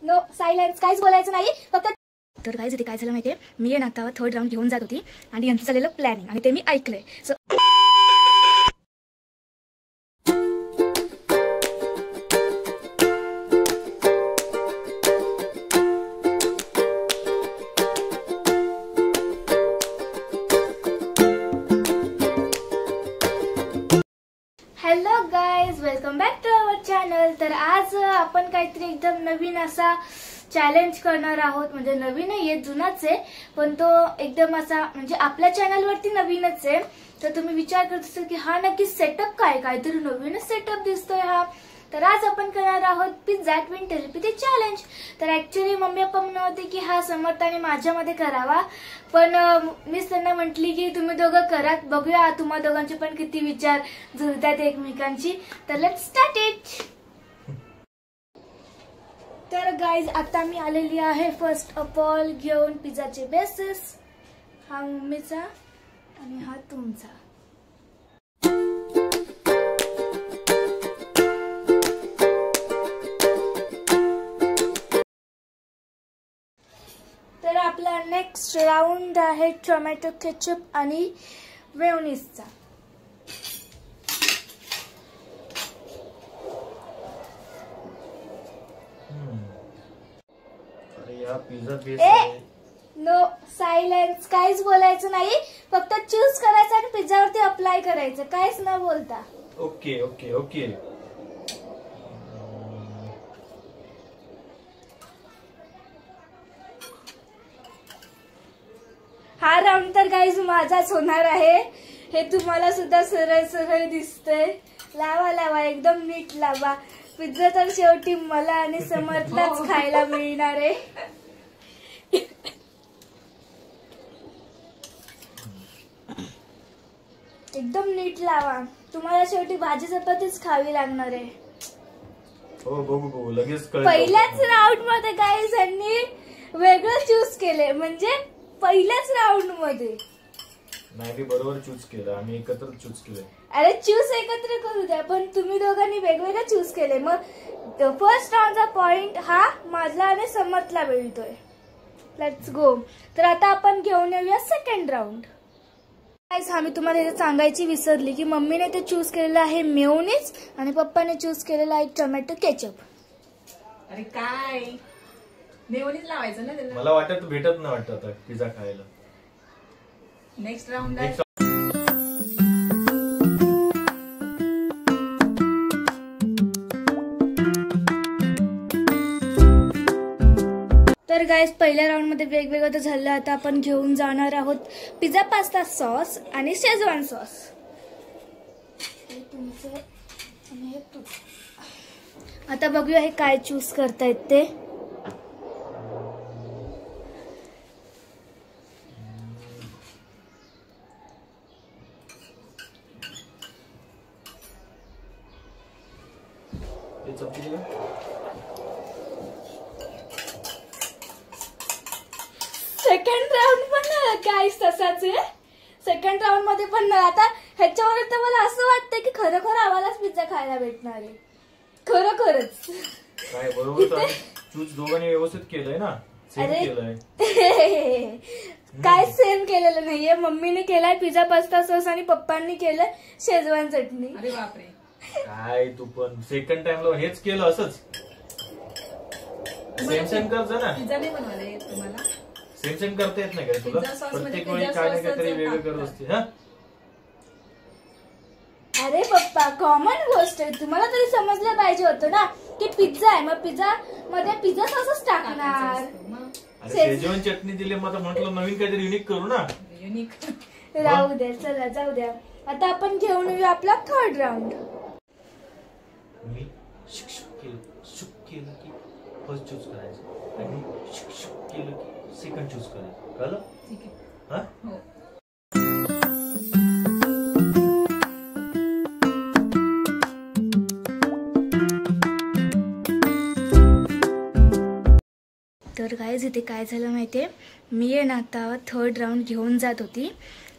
No silence, काहीच बोलायचं नाही फक्त. तर गाईज इथे काय झालं माहितीये, मी आहे ना आता थर्ड राऊंड घेऊन जात होती आणि यांचं झालेलं प्लॅनिंग आणि ते मी ऐकलंय. So hello guys, welcome back to our channel. तर आज आपण काहीतरी एकदम नवीन असा चॅलेंज करणार आहोत. म्हणजे नवीन नाहीये, जुनाच आहे, पण तो एकदम असा म्हणजे आपल्या चॅनलवरती नवीनच आहे. तर तुम्ही विचार करत असाल की हा नक्की सेटअप काय, काहीतरी नवीनच सेटअप दिसतोय हा. तर आज आपण करणार आहोत पिझ्झा ट्विन टेलिपॅथी चॅलेंज. तर ऍक्च्युअली मम्मी पप्पा म्हणत होते की हा समर्थाने माझ्यामध्ये करावा, पण मीच त्यांना म्हटली की तुम्ही दोघं करा, बघूया तुम्हा दोघांचे पण किती विचार जुळतात एकमेकांची. तर लेट्स स्टार्ट इट. तर गाईज आता मी आलेली आहे फर्स्ट ऑफ ऑल घेऊन पिझ्झाचे बेसेस. हा मम्मीचा आणि हा तुमचा. तर आपला नेक्स्ट राऊंड आहे टोमॅटो केचप आणि मेयोनीजचा. नो सायलेन्स, काहीच बोलायचं नाही, फक्त चूज करायचं आणि पिझ्झावरती अप्लाय करायचं, काहीच न बोलता. Okay okay okay. हा राऊंड तर गाईज माझाच होणार आहे. हे तुम्हाला सुद्धा सरळ सरळ दिसतंय. लावा लावा, एकदम नीट लावा. पिझ्झा तर शेवटी मला आणि समर्थलाच खायला मिळणार आहे. एकदम नीट लावा, तुम्हाला शेवटी भाजी चपातीच खावी लागणार आहे. हो बघू बघू लगेच कळेल. पहिल्याच राऊंड मध्ये गाईज यांनी वेगळं चूज केले, म्हणजे पहिल्याच राऊंड मध्ये. नाही बरोबर चूज केलं, आम्ही एकत्र चूज केलं. अरे चूज एकत्र करू द्या, पण तुम्ही दोघांनी वेगवेगळं चूज केले. मग फर्स्ट राऊंडचा पॉइंट हा माझला आणि समर्थला मिळतोय. Let's go. तर आता आपण घेऊन येऊया सेकंड राऊंड. हा मी तुम्हाला हे सांगायची विसरली की मम्मीने ते चूज केलेलं आहे मेयोनीज आणि पप्पाने चूज केलेलं आहे टोमॅटो केचप. अरे काय मेयोनीज लावायचं ना त्याला. मला वाटत भेटत नाही वाटत आता पिझ्झा खायला. नेक्स्ट राऊंड तर गाईज पहिल्या राऊंड मध्ये वेगवेगळं तर झालं. आता आपण घेऊन जाणार आहोत पिझ्झा पास्ता सॉस आणि शेजवान सॉस. आता बघूया हे काय चूज करतायत ते. सेकंड राऊंड पण गाईस तसाच आहे. सेकंड राऊंड मध्ये पण आता ह्याच्यावर तर मला असं वाटतं की खरोखर आम्हालाच पिझ्झा खायला भेटणार आहे. खरोखरच काय बरोबर चूज दोघांनी व्यवस्थित केलंय ना. अरे काय सेम केलेलं नाहीये. मम्मीने केलाय पिझ्झा पास्ता सॉस आणि पप्पांनी केलंय शेजवान चटणी. अरे बापरे, काय तू पण सेकंड टाइमला हेच केलं असंच. सेम सेम करजा ना. पिझ्झा नाही बनवायला येत तुम्हाला? सेम सेम करता येत नाही का तुला? प्रत्येक वेळी काय ना काहीतरी वेगळं करत असते. हा अरे पप्पा, कॉमन गोष्ट आहे, तुम्हाला तरी समजलं पाहिजे होतं ना की पिझ्झा आहे, मग पिझ्झा मध्ये पिझ्झा सॉसच टाकणार. शेजवान चटणी दिली, मग म्हटलं नवीन काहीतरी युनिक करू ना. युनिक राहू द्या, चला जाऊ द्या. आता आपण घेऊन येऊया आपला थर्ड राऊंड. मी शुक केलं की फर्स्ट चूज करायचं आणि शुक केलं की सेकंड चूज करायचं. कळलं? ठीक आहे. हा हो. तर गाईज इथे काय झालं माहितीये, मी आहे ना आता थर्ड राऊंड घेऊन जात होती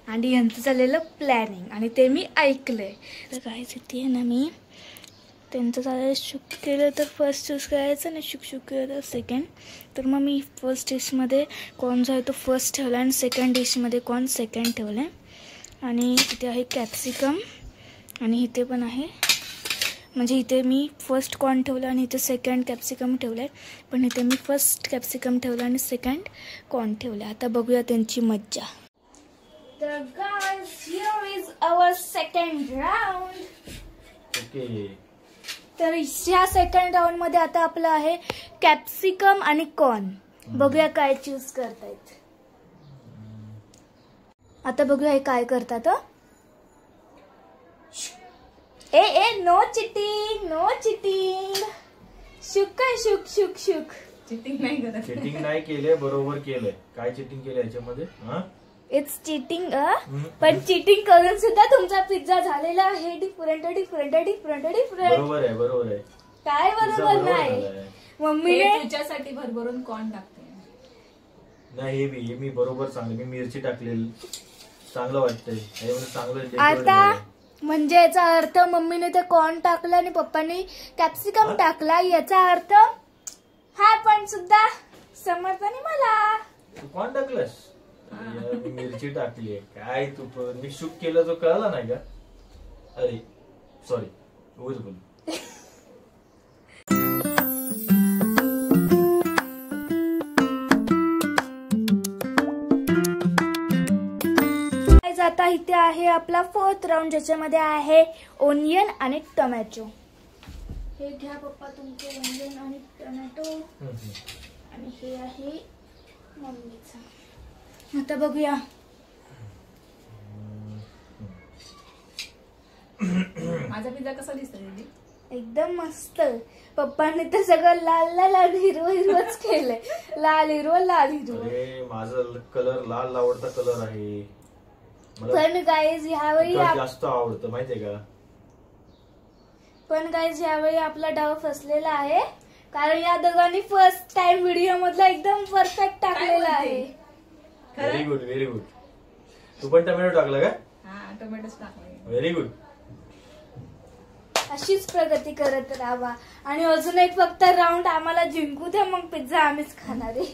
आणि यांचं चाललेलं प्लॅनिंग आणि ते मी ऐकलंय. तर गाईज इथे आहे ना मी त्यांचं झालं शुक केलं तर फर्स्ट चूज करायचं आणि शुक केलं तर सेकंड. तर मग मी फर्स्ट डिशमध्ये कॉर्न जो आहे तो फर्स्ट ठेवला आणि सेकंड डिशमध्ये कॉर्न सेकंड ठेवला आहे. आणि इथे आहे कॅप्सिकम आणि इथे पण आहे, म्हणजे इथे मी फर्स्ट कॉर्न ठेवलं आणि इथे सेकंड कॅप्सिकम ठेवलं आहे, पण इथे मी फर्स्ट कॅप्सिकम ठेवलं आणि सेकंड कॉर्न ठेवलं. आता बघूया त्यांची मज्जा. तर guys here is our second round. Okay. तर ह्या सेकंड राऊंड मध्ये आता आपलं आहे कॅप्सिकम आणि कॉर्न. बघूया काय चूज करतायत. आता बघूया हे काय करतात. ए नो चिटिंग, नो चिटिंग. शुक शुक शुक शुक. चिटिंग नाही करत. चिटिंग नाही केले, बरोबर केलंय. काय चिटिंग केलं याच्यामध्ये? It's cheating. पण चिटिंग करून सुद्धा तुमचा पिझ्झा झालेला आहे. Different different different different. बरोबर आहे, बरोबर आहे. काय बरोबर नाही? मम्मीने तुझ्यासाठी भरभरून कॉर्न टाकते. नाही हे मी बरोबर सांगले. मी मिरची टाकलेली, चांगलं वाटतंय. चांगलं आता म्हणजे याचा अर्थ मम्मीने ते कॉर्न टाकलं आणि पप्पानी कॅप्सिकम टाकला. याचा अर्थ हा पण सुद्धा समर्थने मला. तू कॉर्न टाकलंस? मी मिरची टाकली. काय तू मी शुक केलं तो कळला नाही का? अरे सॉरी, उगाच बोल. आता इथे आहे आपला फोर्थ राऊंड, ज्याच्यामध्ये आहे ओनियन आणि टोमॅटो. हे घ्या पप्पा तुमचे ओनियन आणि टोमॅटो. आणि हे आहे मम्मीचा. आता बघूया. माझा पिझ्झा कसा दिसतो दीदी? एकदम मस्त. पप्पांनी तर सगळं लाल लाल आणि हिरवं हिरवच केलंय. लाल हिरवं लाल हिरवं. अरे माझा कलर लाल आवडता कलर आहे. पण गाईज ह्यावेळी जास्त आवडतं माहितीये का? पण गाईज ह्यावेळी आपला डाव फसलेला आहे, कारण या दोघांनी फर्स्ट टाइम व्हिडिओ मधला एकदम परफेक्ट टाकलेला आहे. Very good, very good. तू पण टोमॅटो टाकला का? हा, टोमॅटोच टाकले. Very good. अशीच प्रगती करत राहा. आणि अजून एक फक्त राऊंड आम्हाला जिंकू द्या, मग पिझ्झा आम्हीच खाणार आहे.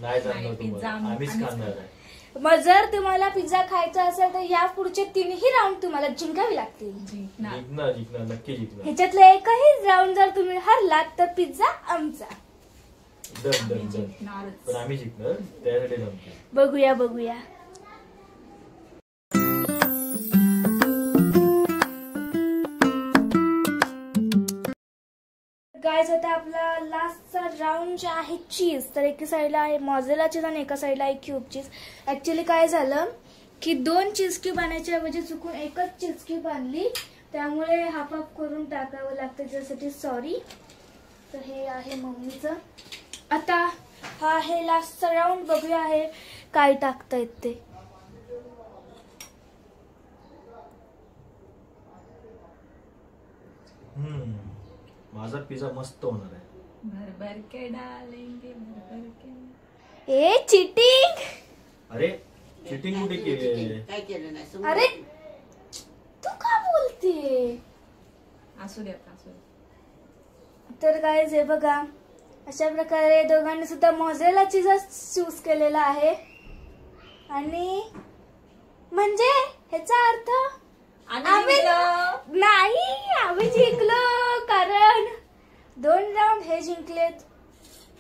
नाही जाणार तुम्हाला, आम्हीच खाणार आहे. मग जर तुम्हाला पिझ्झा खायचा असेल तर या पुढचे तिन्ही राऊंड तुम्हाला जिंकावी लागतील. जिंकणार जिंकणार नक्की जिंकणार. ह्याच्यातला एकही राऊंड जर तुम्ही हरलात तर पिझ्झा आमचा. Done done done. पण आम्ही जिंकणार, त्यासाठी जमतो. बघूया बघूया. गाइस आता आपला लास्टचा राऊंड जे आहे चीज. तर एका साईडला आहे मॉझरेला चीज आणि एका साईडला आहे क्यूब चीज. ऍक्च्युली काय झालं की 2 चीज क्यूब आणायच्या ऐवजी चुकून एकच चीज क्यूब आणली, त्यामुळे हाफ हाफ करून टाकावं लागतं, त्यासाठी सॉरी. तर हे आहे मम्मीचं. आता हा आहे लास्टचा राऊंड. बघूया आहे काय टाकतायत ते. माझा पिझ्झा मस्त होणार आहे. भरभर के डालेंगे, भरभर के. ए चिटिंग. अरे चिटिंग कुठे केली? काय केलं नाही? अरे तू का बोलते? असू दे आता, असू दे. तर गाइस हे बघा, अशा प्रकारे दोघांनी सुद्धा मॉझरेला चीज चूज केलेला आहे. आणि म्हणजे ह्याचा अर्थ आम्ही जिंकलो, कारण 2 राऊंड हे जिंकलेत.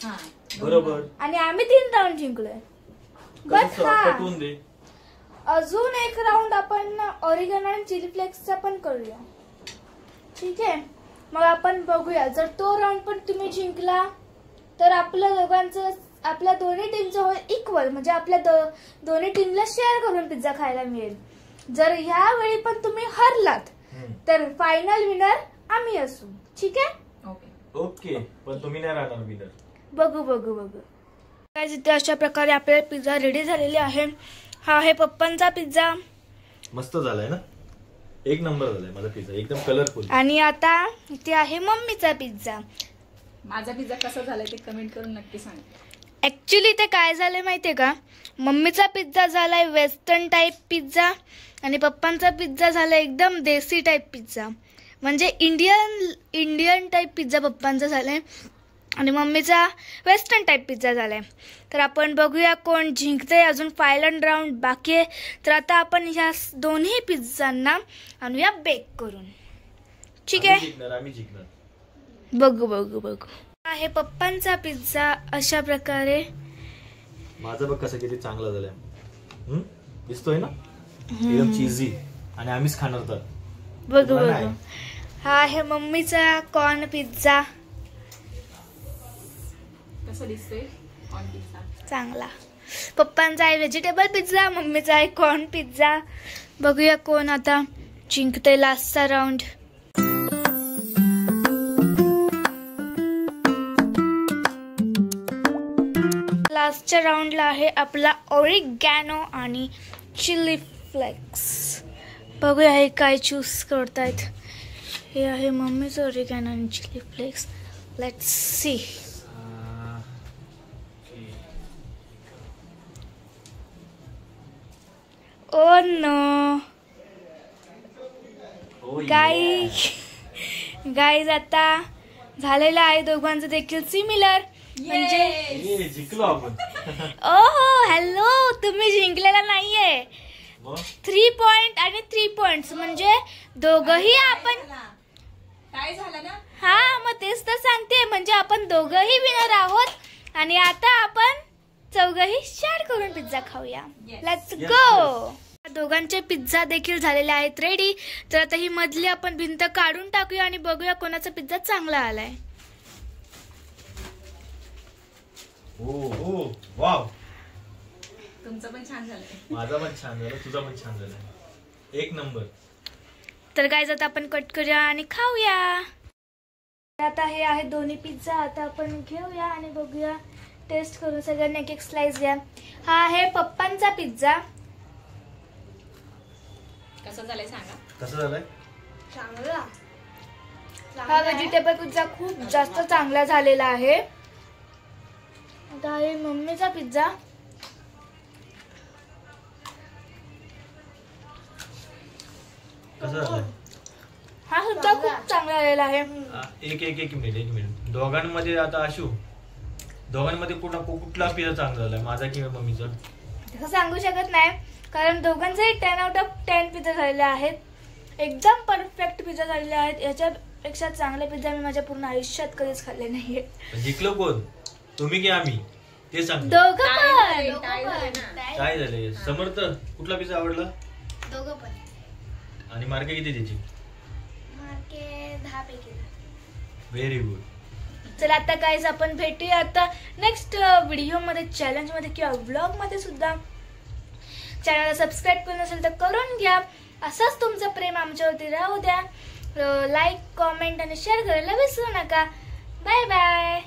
हा बरोबर. आणि आम्ही 3 राऊंड जिंकलोय. बट पटवून दे. अजून एक राऊंड आपण ऑरिगॅनो आणि चिली फ्लेक्सचा पण करूया, ठीक आहे? मग आपण बघूया, जर तो राऊंड पण तुम्ही जिंकला तर आपल्या दोघांचं, आपल्या दोन्ही टीमचं होईल इक्वल, म्हणजे आपल्या दोन्ही टीमला शेअर करून पिझ्झा खायला मिळेल. जर ह्या वेळी पण तुम्ही हरलात तर फायनल विनर आम्ही असू, ठीक आहे? Okay okay. पण तुम्ही नाही राहणार विनर. बघू बघू बघू. काय जिथे अशा प्रकारे आपल्याला पिझ्झा रेडी झालेले आहे. हा आहे पप्पांचा पिझ्झा. मस्त झालाय ना? एक नंबर झालाय माझा पिझ्झा, एकदम कलरफुल. आणि आता इथे आहे मम्मीचा पिझ्झा. माझा पिझ्झा कसा झालाय ते कमेंट करून नक्की सांग. ऍक्च्युली ते काय झालंय माहितीये का, मम्मीचा पिझ्झा झालाय वेस्टर्न टाईप पिझ्झा आणि पप्पांचा पिझ्झा झालाय एकदम देसी टाईप पिझ्झा. म्हणजे इंडियन टाईप पिझ्झा पप्पांचा झालाय आणि मम्मीचा वेस्टर्न टाईप पिझ्झा झालाय. तर आपण बघूया कोण जिंकतंय. अजून फायनल राऊंड बाकी आहे. तर आता आपण ह्या दोन्ही पिझ्झांना आणूया बेक करून. ठीक आहे, आम्ही जिंकणार. बघू. आहे पप्पांचा पिझ्झा अशा प्रकारे. माझं बघ कसं किती चांगलं झालंय. दिसतोय ना एकदम चीझी. आणि आम्हीच खाणार तर. बघू. हा आहे मम्मीचा कॉर्न पिझ्झा. कसं दिसतोय कॉर्न पिझ्झा? चांगला. पप्पांचा आहे व्हेजिटेबल पिझ्झा, मम्मीचा आहे कॉर्न पिझ्झा. बघूया कोण आता जिंकते लास्टचा राऊंड. लास्टच्या राऊंडला आहे आपला ऑरिगॅनो आणि चिली फ्लेक्स. बघूया हे काय चूज करतायत. हे आहे मम्मीचं ऑरिगॅनो आणि chilli flakes. Let's see. Oh no guys आता झालेलं आहे दोघांचं देखील सिमिलर. म्हणजे जिंकलो आपण. ओहो हॅलो, तुम्ही जिंकलेला नाहीये. 3 पॉइंट आणि 3 पॉइंट्स म्हणजे दोघही आपण. काय झालं ना? हा मग तेच तर सांगते. म्हणजे आपण दोघही विनर आहोत आणि आता आपण चौघही शेअर करून पिझ्झा खाऊया. Let's go. दोघांचे पिझ्झा देखील झालेले आहेत रेडी. तर आता ही मधली आपण भिंत काढून टाकूया आणि बघूया कोणाचा पिझ्झा चांगला आलाय. ओ वाव. तुमचं पण छान झालंय. माझा पण छान झालं, तुझा पण छान झाला. एक नंबर. तर काय आता आपण कट करूया आणि खाऊया. आता हे आहे दोन्ही पिझ्झा. आता आपण घेऊया आणि बघूया, टेस्ट करू. सगळ्यांनी एक स्लाइस घ्या. हा आहे पप्पांचा पिझ्झा. कसं झालंय सांगा. कसं झालंय? चांगला. हा व्हेजिटेबल पिझ्झा खूप जास्त चांगला झालेला आहे. आता आहे मम्मीचा पिझ्झा. कसं झालंय? हा सुद्धा खूप चांगला झालेला आहे. एक मिनिट. दोघांमध्ये आता आशू, दोघांमध्ये कुठला पिझ्झा चांगला झालाय, माझा किंवा मम्मीचा? तसं सांगू शकत नाही, कारण दोघांचेही 10 आउट ऑफ 10 पिझ्झा झालेले आहेत. एकदम परफेक्ट पिझ्झा झालेले आहेत. याच्यापेक्षा चांगले पिझ्झा मी माझ्या पूर्ण आयुष्यात कधीच खाल्ले नाहीये. जिंकलो कोण, तुम्ही की आम्ही, ते सांग. दोघं पण. काय झालंय? समर्थ कुठला पिझ्झा आवडला? दोघं पण. आणि मार्के किती त्याची? मार्के 10 पैकी 10. Very good. चला आता गाईज आपण भेटूया आता नेक्स्ट व्हिडिओ मध्ये, चॅलेंज मध्ये किंवा व्लॉग मध्ये सुद्धा. चॅनलला सबस्क्राईब करून असेल तर करून घ्या. असंच तुमचं प्रेम आमच्यावरती राहू द्या. लाईक, कॉमेंट आणि शेअर करायला विसरू नका. Bye bye.